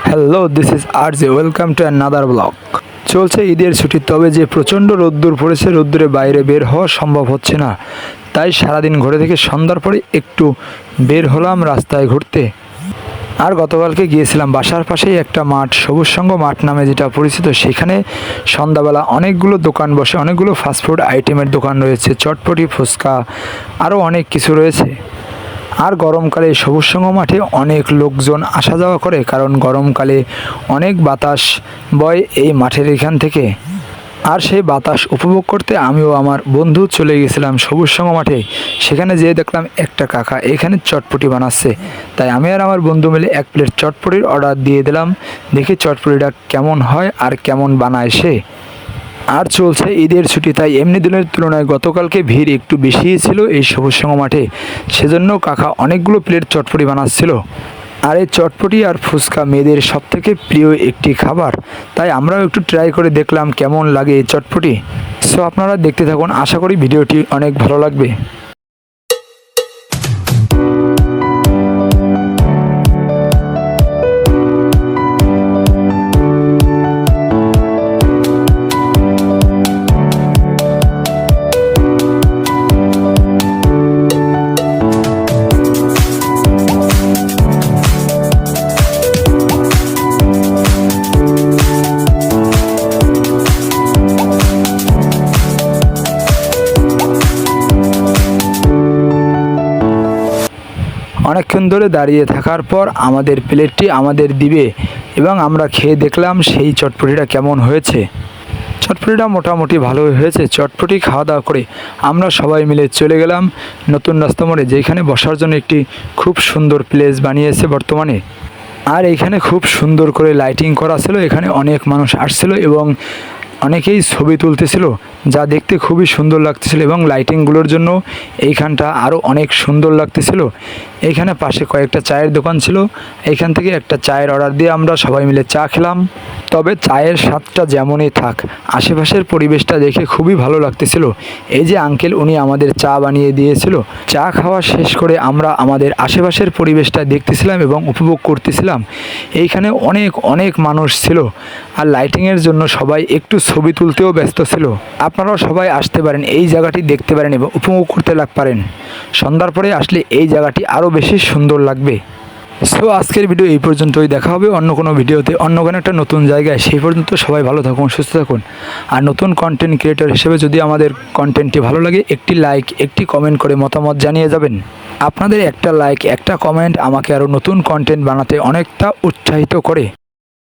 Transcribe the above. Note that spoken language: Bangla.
Hello, this is RJ. Welcome to another blog. চলছে ঈদের ছুটি, তবে যে প্রচণ্ড রোদ্দুর পড়েছে, রোদ্দুরে বাইরে বের হওয়া সম্ভব হচ্ছে না। তাই সারাদিন ঘরে থেকে সন্ধ্যার পরে একটু বের হলাম রাস্তায় ঘুরতে। আর গতকালকে গিয়েছিলাম বাসার পাশেই একটা মাঠ, সবুজ সংঘ মাঠ নামে যেটা পরিচিত। সেখানে সন্ধ্যাবেলা অনেকগুলো দোকান বসে, অনেকগুলো ফাস্টফুড আইটেমের দোকান রয়েছে, চটপটি, ফুচকা, আরও অনেক কিছু রয়েছে। আর গরমকালে সবুজ সংঘ মাঠে অনেক লোকজন আসা যাওয়া করে, কারণ গরমকালে অনেক বাতাস বয় এই মাঠের এখান থেকে। আর সেই বাতাস উপভোগ করতে আমিও আমার বন্ধু চলে গেছিলাম সবুজ সংঘ মাঠে। সেখানে যেয়ে দেখলাম একটা কাকা এখানে চটপটি বানাচ্ছে। তাই আমি আর আমার বন্ধু মিলে 1 প্লেট চটপটির অর্ডার দিয়ে দিলাম। দেখি চটপটিটা কেমন হয় আর কেমন বানায় সে। আর চলছে ঈদের ছুটি, তাই এমনি দিনের তুলনায় গতকালকে ভিড় একটু বেশিই ছিল এই সবুজ সংঘ মাঠে। সেজন্য কাকা অনেকগুলো প্লেট চটপটি বানাচ্ছিল। আর এই চটপটি আর ফুচকা মেয়েদের সবথেকে প্রিয় একটি খাবার, তাই আমরাও একটু ট্রাই করে দেখলাম কেমন লাগে এই চটপটি। সো আপনারা দেখতে থাকুন, আশা করি ভিডিওটি অনেক ভালো লাগবে। অনেকক্ষণ ধরে দাঁড়িয়ে থাকার পর আমাদের প্লেটটি আমাদের দিবে এবং আমরা খেয়ে দেখলাম সেই চটপটিটা কেমন হয়েছে। চটপটিটা মোটামুটি ভালোই হয়েছে। চটপটি খাওয়া দাওয়া করে আমরা সবাই মিলে চলে গেলাম নতুন রাস্তা মোড়ে, যেখানে বসার জন্য একটি খুব সুন্দর প্লেস বানিয়েছে বর্তমানে। আর এইখানে খুব সুন্দর করে লাইটিং করা ছিল। এখানে অনেক মানুষ আসছিল এবং অনেকেই ছবি তুলতেছিল, যা দেখতে খুবই সুন্দর লাগতেছিল। এবং লাইটিংগুলোর জন্য এইখানটা আরও অনেক সুন্দর লাগতেছিল। এইখানে পাশে কয়েকটা চায়ের দোকান ছিল। এইখান থেকে একটা চায়ের অর্ডার দিয়ে আমরা সবাই মিলে চা খেলাম। তবে চায়ের স্বাদটা যেমনই থাক, আশেপাশের পরিবেশটা দেখে খুবই ভালো লাগতেছিল। এই যে আঙ্কেল, উনি আমাদের চা বানিয়ে দিয়েছিল। চা খাওয়া শেষ করে আমরা আমাদের আশেপাশের পরিবেশটা দেখতেছিলাম এবং উপভোগ করতেছিলাম। এইখানে অনেক অনেক মানুষ ছিল। আর লাইটিংয়ের জন্য সবাই একটু ছবি তুলতেও ব্যস্ত ছিল। আপনারাও সবাই আসতে পারেন, এই জায়গাটি দেখতে পারেন এবং উপভোগ করতে পারেন। সন্ধ্যার পরে আসলে এই জায়গাটি আরও বেশি সুন্দর লাগবে। সো আজকের ভিডিও এই পর্যন্তই। দেখা হবে অন্য কোনো ভিডিওতে, অন্য কোনো একটা নতুন জায়গায়। সেই পর্যন্ত সবাই ভালো থাকুন, সুস্থ থাকুন। আর নতুন কন্টেন্ট ক্রিয়েটর হিসেবে যদি আমাদের কন্টেন্টটি ভালো লাগে, একটি লাইক, একটি কমেন্ট করে মতামত জানিয়ে যাবেন। আপনাদের একটা লাইক, একটা কমেন্ট আমাকে আরও নতুন কন্টেন্ট বানাতে অনেকটা উৎসাহিত করে।